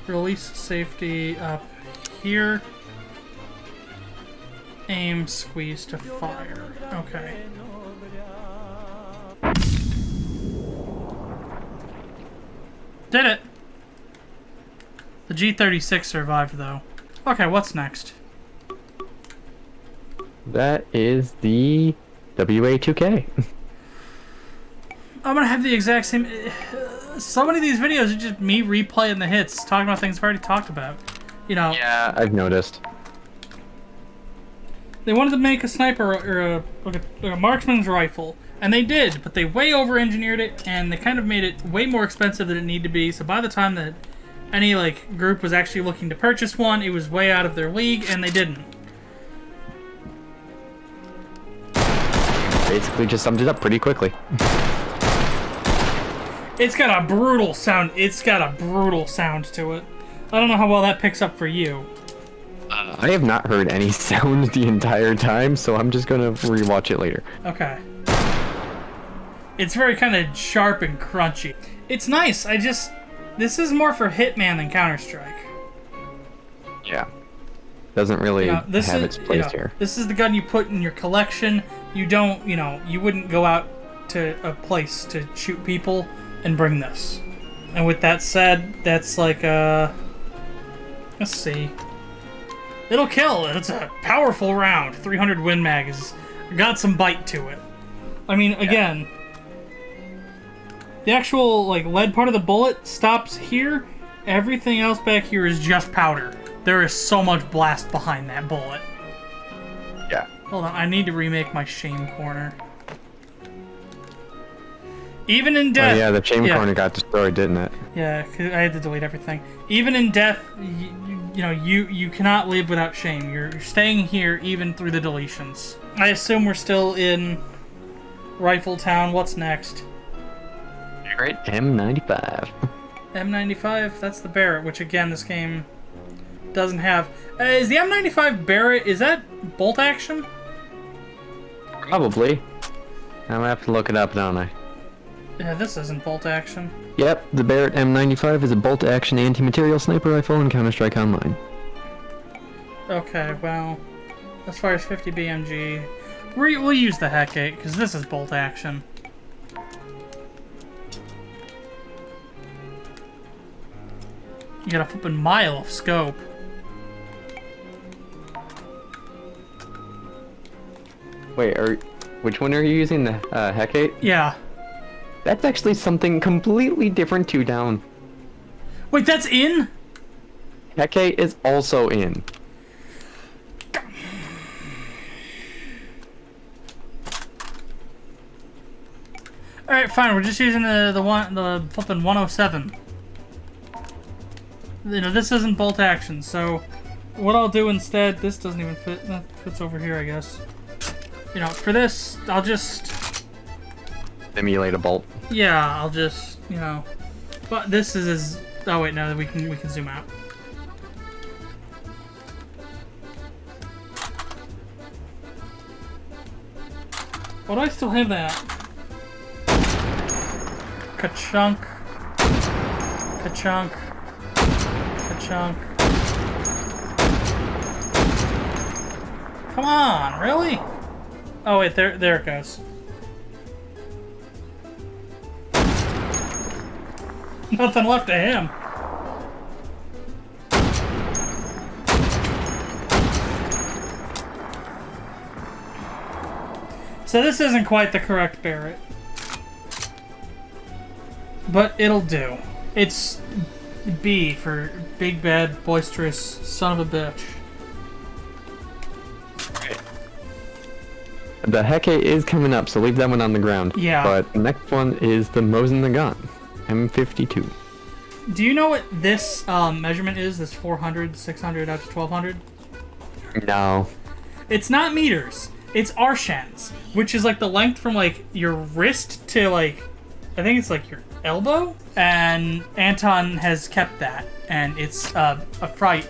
Release safety up here. Aim, squeeze to fire. Okay. Did it! The G36 survived, though. Okay, what's next? That is the WA2K. I'm gonna have the exact same... So many of these videos are just me replaying the hits, talking about things I've already talked about. You know... Yeah, I've noticed. They wanted to make a sniper, or a marksman's rifle, and they did, but they way over-engineered it, and they kind of made it way more expensive than it needed to be, so by the time that any, like, group was actually looking to purchase one, it was way out of their league, and they didn't. Basically just summed it up pretty quickly. It's got a brutal sound. It's got a brutal sound to it. I don't know how well that picks up for you. I have not heard any sound the entire time, so I'm just gonna rewatch it later. Okay. It's very kind of sharp and crunchy. It's nice. This is more for Hitman than Counter-Strike. Yeah. Doesn't really have its place here. This is the gun you put in your collection. You don't, you wouldn't go out to a place to shoot people and bring this. And with that said, that's like let's see. It'll kill. It's a powerful round. 300 Win Mag has got some bite to it. I mean, again, the actual lead part of the bullet stops here. Everything else back here is just powder. There is so much blast behind that bullet. Yeah. Hold on, I need to remake my shame corner. Even in death... Oh yeah, the shame corner got destroyed, didn't it? Yeah, 'cause I had to delete everything. Even in death, you cannot live without shame. You're staying here even through the deletions. I assume we're still in Rifle Town. What's next? Great M95. M95, that's the Barrett, which again, this game doesn't have. Is the M95 Barrett, is that bolt action? Probably. I'm gonna have to look it up, don't I? Yeah, this isn't bolt action. Yep, the Barrett M95 is a bolt-action anti-material sniper rifle in Counter-Strike Online. Okay, well, as far as 50 BMG, we'll use the Heck-8, because this is bolt action. You got a flippin' mile of scope. Wait, which one are you using? The Heck-8? Yeah. That's actually something completely different to down. Wait, that's in? Heck-8 is also in. Alright, fine, we're just using the flippin' 107. This isn't bolt action, so what I'll do instead, this doesn't even fit, that fits over here, I guess. For this, I'll just... Simulate a bolt. Yeah, I'll just, but this is as... Oh wait, no, we can zoom out. Why do I still have that? Ka-chunk. Ka-chunk. Ka-chunk. Come on, really? Oh wait, there it goes. Nothing left of him. So this isn't quite the correct Barrett. But it'll do. It's B for big, bad, boisterous son of a bitch. The Heck-8 is coming up, so leave that one on the ground. Yeah. But the next one is the Mosin the gun. M52. Do you know what this measurement is? This 400, 600, out to 1200? No. It's not meters. It's arshans, which is the length from your wrist to I think it's your elbow. And Anton has kept that, and it's a fright.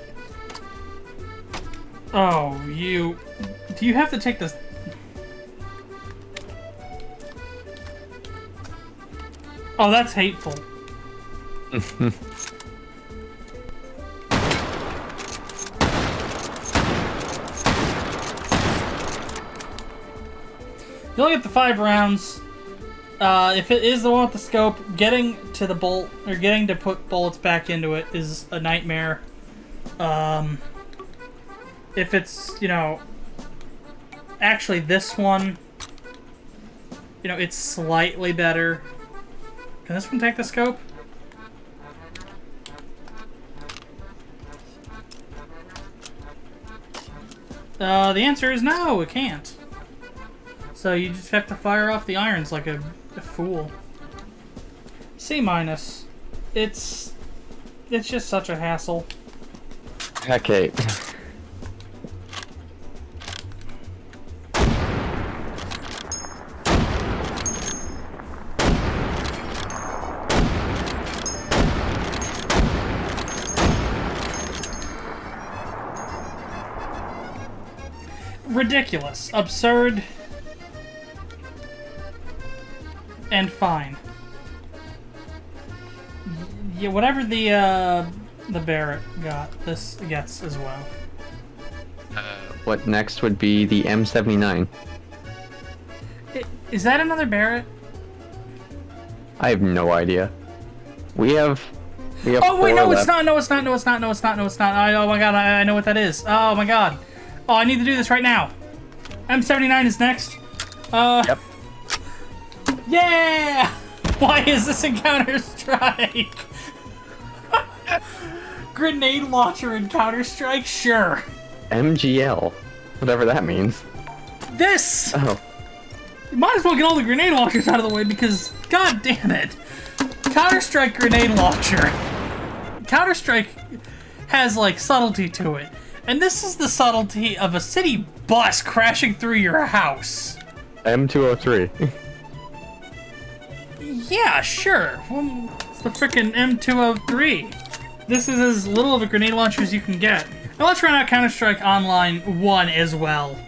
Oh, do you have to take this? Oh, that's hateful. You only get the 5 rounds. If it is the one with the scope, getting to the bolt, or getting to put bullets back into it is a nightmare. If it's, actually this one, it's slightly better. Can this one take the scope? The answer is no, it can't. So you just have to fire off the irons like a fool. C-. It's just such a hassle. Heck-8. Ridiculous, absurd, and fine. Yeah, whatever the Barrett got, this gets as well. What next would be the M79? Is that another Barrett? I have no idea. We have Oh wait, no, four it's left. not. No, it's not. No, it's not. No, it's not. No, it's not. Oh my god, I know what that is. Oh my god. Oh, I need to do this right now. M79 is next. Yep. Yeah! Why is this in Counter-Strike? Grenade launcher in Counter-Strike? Sure. MGL. Whatever that means. This! Oh. You might as well get all the grenade launchers out of the way because, god damn it. Counter-Strike grenade launcher. Counter-Strike has, like, subtlety to it. And this is the subtlety of a city bus crashing through your house. M203. Yeah, sure. Well, it's the frickin' M203. This is as little of a grenade launcher as you can get. Now let's run out Counter-Strike Online 1 as well.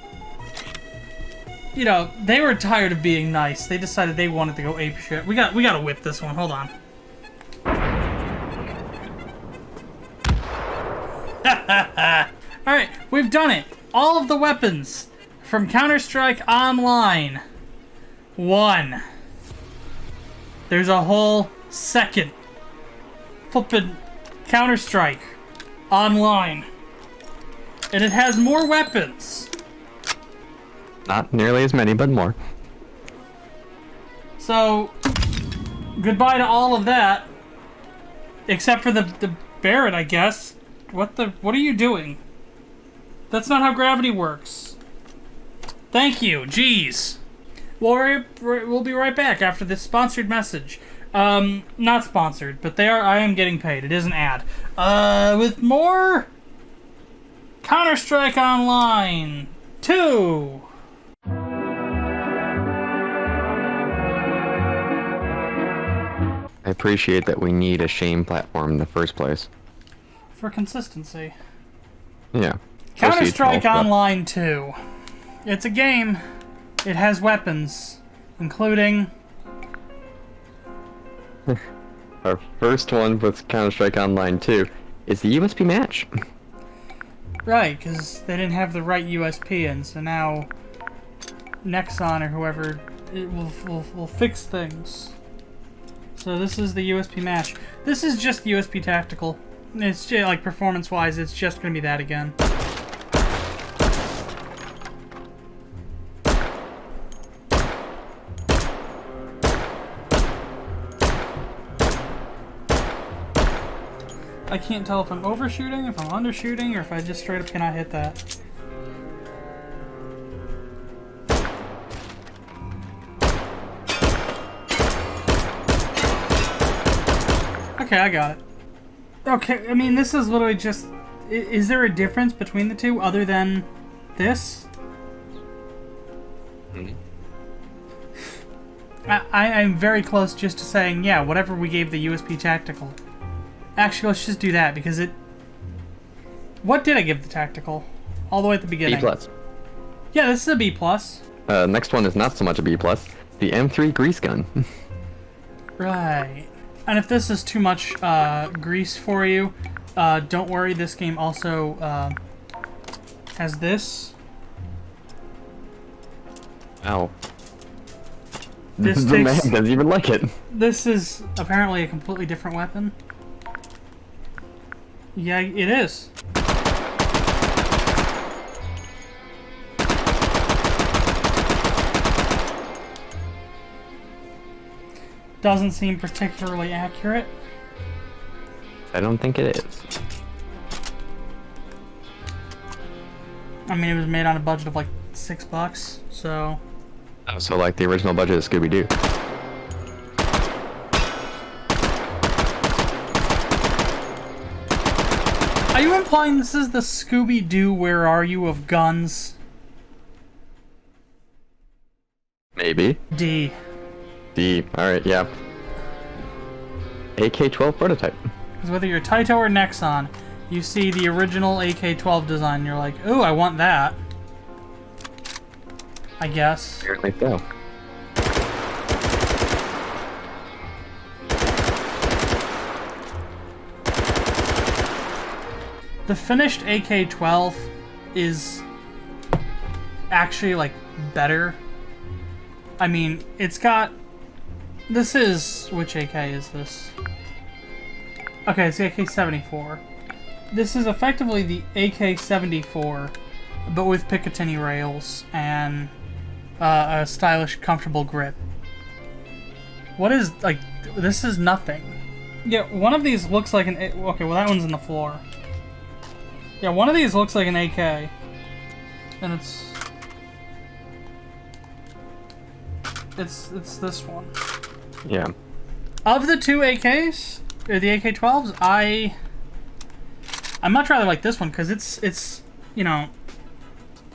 You know, they were tired of being nice. They decided they wanted to go apeshit. We gotta whip this one. Hold on. Alright, we've done it. All of the weapons from Counter-Strike Online 1. There's a whole second flippin' Counter-Strike Online. And it has more weapons. Not nearly as many, but more. So, goodbye to all of that. Except for the Barrett, I guess. What are you doing? That's not how gravity works. Thank you, jeez. We'll be right back after this sponsored message. Not sponsored, but I am getting paid. It is an ad. With more Counter-Strike Online 2. I appreciate that we need a shame platform in the first place. For consistency. Yeah. Counter-Strike Procedural, but- Online 2. It's a game. It has weapons, including... Our first one with Counter-Strike Online 2 is the USB match. Right, because they didn't have the right USP in, so now Nexon or whoever will fix things. So this is the USP match. This is just USP tactical. It's just, like, performance-wise, it's just gonna be that again. I can't tell if I'm overshooting, if I'm undershooting, or if I just straight up cannot hit that. Okay, I got it. Okay, I mean, this is literally just... Is there a difference between the two other than this? I'm very close just to saying, yeah, whatever we gave the USP Tactical. Actually, let's just do that, because it... What did I give the Tactical? All the way at the beginning. B+. Yeah, this is a B+. Next one is not so much a B+. The M3 grease gun. Right. And if this is too much grease for you, don't worry, this game also has this. Ow. This the man takes... doesn't even like it. This is apparently a completely different weapon. Yeah, it is. Doesn't seem particularly accurate. I don't think it is. I mean, it was made on a budget of like $6, so... Oh, so like the original budget of Scooby-Doo. Are you implying this is the Scooby-Doo Where Are You of guns? Maybe. D. D. Alright, yeah. AK-12 prototype. Because whether you're Taito or Nexon, you see the original AK-12 design, and you're like, ooh, I want that. I guess. Apparently so. The finished AK-12 is actually, like, better. I mean, it's got... This is... Which AK is this? Okay, it's the AK-74. This is effectively the AK-74, but with Picatinny rails and a stylish, comfortable grip. What is, like... This is nothing. Yeah, one of these looks like an... Okay, well, that one's in the floor. Yeah, one of these looks like an AK. And it's this one. Yeah. Of the two AKs, or the AK-12s, I much rather like this one because it's you know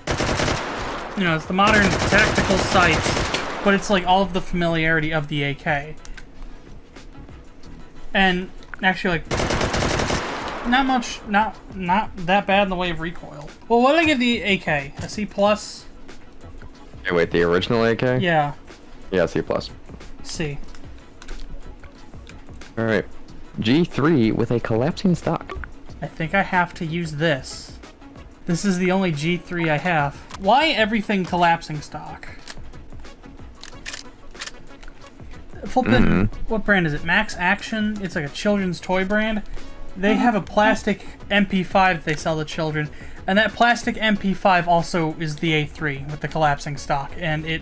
it's the modern tactical sights, but it's like all of the familiarity of the AK. And actually, like, not much, not that bad in the way of recoil. Well, what did I give the AK? A C+? Hey, wait, the original AK? Yeah. Yeah, C+. C. Alright. G3 with a collapsing stock. I think I have to use this. This is the only G3 I have. Why everything collapsing stock? Flippin', what brand is it? Max Action? It's like a children's toy brand. They have a plastic MP5 that they sell to children, and that plastic MP5 also is the A3 with the collapsing stock, and it...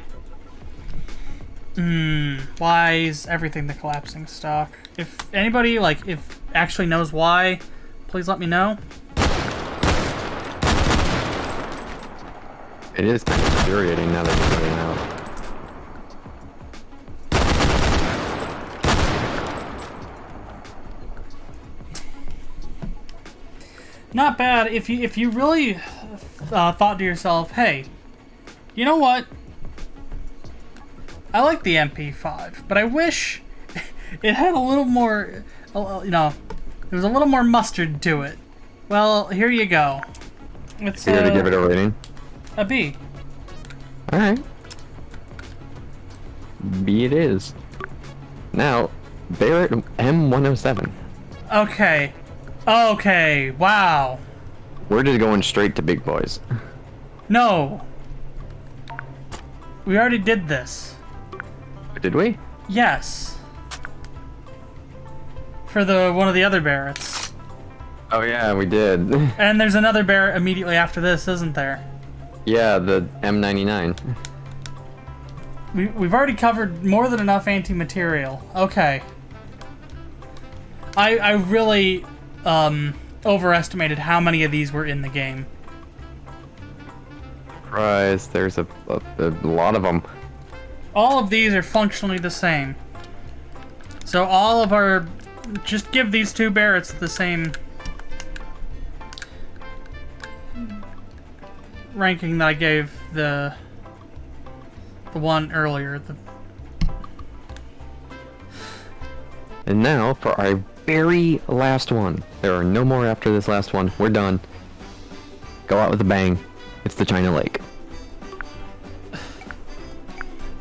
why is everything the collapsing stock? If anybody, like, if actually knows why, please let me know. It is kind of infuriating now that you're putting it out. Not bad if you really thought to yourself, hey, you know what? I like the MP5, but I wish it had a little more, you know, there was a little more mustard to it. Well, here you go. It's You gotta give it a rating? a B. Alright. B it is. Now, Barrett M107. Okay. Okay, wow. We're just going straight to big boys. No. We already did this. Did we? Yes. For one of the other Barretts. Oh yeah, we did. And there's another Barrett immediately after this, isn't there? Yeah, the M99. We've already covered more than enough anti-material. Okay. I really overestimated how many of these were in the game. Surprise, there's a lot of them. All of these are functionally the same. So all of our... Just give these two Barretts the same ranking that I gave the one earlier. And now for our very last one. There are no more after this last one. We're done. Go out with a bang. It's the China Lake.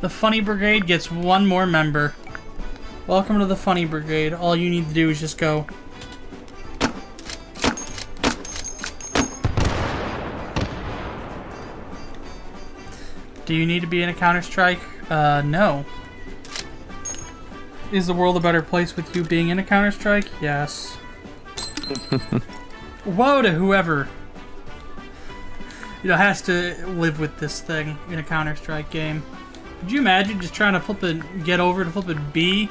The Funny Brigade gets one more member. Welcome to the Funny Brigade. All you need to do is just go. Do you need to be in a Counter-Strike? No. Is the world a better place with you being in a Counter-Strike? Yes. Woe to whoever, you know, has to live with this thing in a Counter-Strike game. Could you imagine just trying to get over to flip a B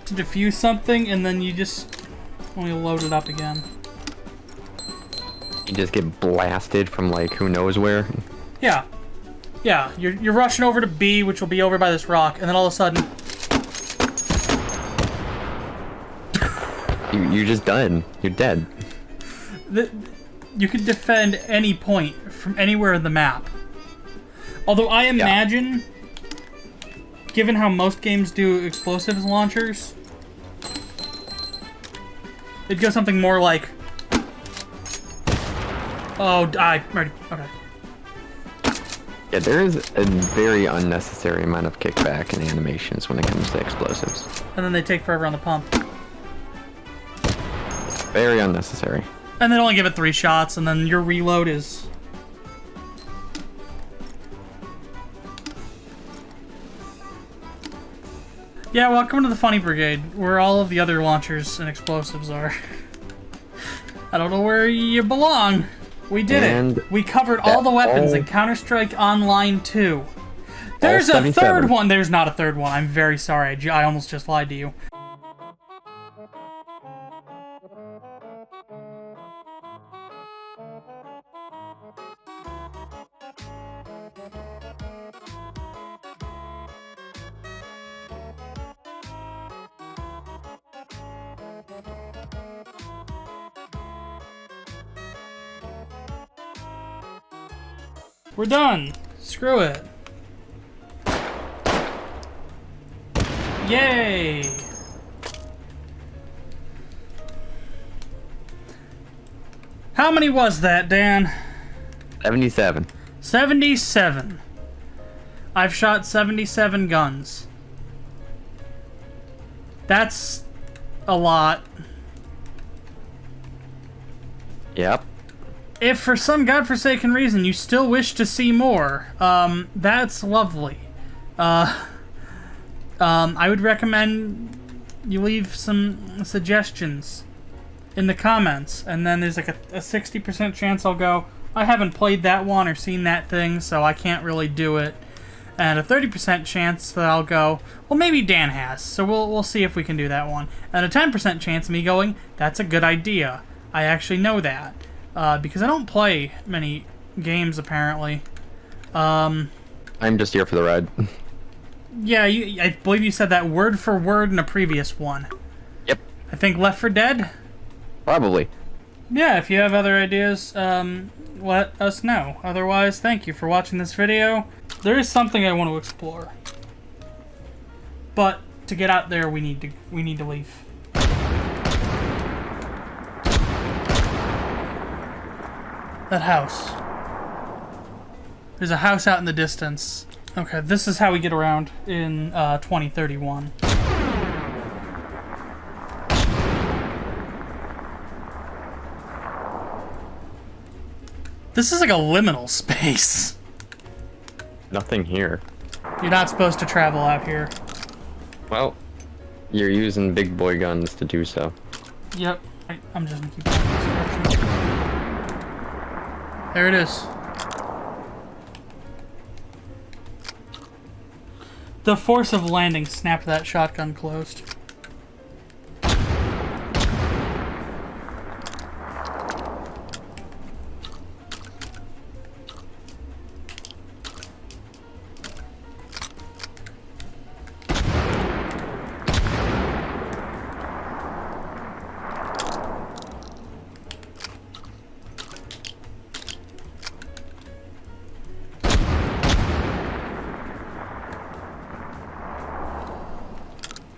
to defuse something, and then you just only load it up again? You just get blasted from like who knows where. Yeah. Yeah, you're rushing over to B, which will be over by this rock, and then all of a sudden... You're just done. You're dead. You can defend any point from anywhere in the map. Although I imagine, given how most games do explosives launchers, it'd go something more like... Oh, ready. Okay. Yeah, there is a very unnecessary amount of kickback and animations when it comes to explosives. And then they take forever on the pump. Very unnecessary. And they only give it 3 shots, and then your reload is... Yeah, welcome to the Funny Brigade, where all of the other launchers and explosives are. I don't know where you belong. We did it. We covered all the weapons in Counter-Strike Online 2. There's a third one. There's not a third one. I'm very sorry. I almost just lied to you. We're done. Screw it. Yay! How many was that, Dan? 77. 77. I've shot 77 guns. That's a lot. Yep. If for some godforsaken reason you still wish to see more, that's lovely. I would recommend you leave some suggestions in the comments, and then there's like a 60% chance I'll go, I haven't played that one or seen that thing, so I can't really do it. And a 30% chance that I'll go, well, maybe Dan has, so we'll see if we can do that one. And a 10% chance of me going, that's a good idea. I actually know that. Because I don't play many games, apparently. I'm just here for the ride. Yeah, I believe you said that word for word in a previous one. Yep. I think Left 4 Dead? Probably. Yeah, if you have other ideas, let us know. Otherwise, thank you for watching this video. There is something I want to explore. But to get out there, we need to leave. That house. There's a house out in the distance. Okay, this is how we get around in 2031. This is like a liminal space. Nothing here. You're not supposed to travel out here. Well, you're using big boy guns to do so. Yep. I'm just gonna keep going this direction. There it is. The force of landing snapped that shotgun closed.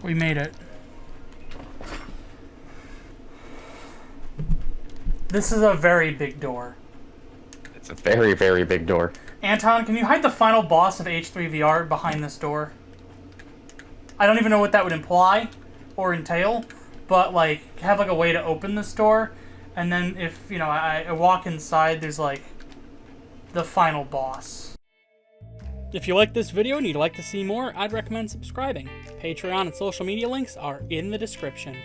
We made it. This is a very big door. It's a very, very big door. Anton, can you hide the final boss of H3VR behind this door? I don't even know what that would imply or entail, but like have like a way to open this door, and then if, you know, I walk inside, there's like the final boss. If you like this video and you'd like to see more, I'd recommend subscribing. Patreon and social media links are in the description.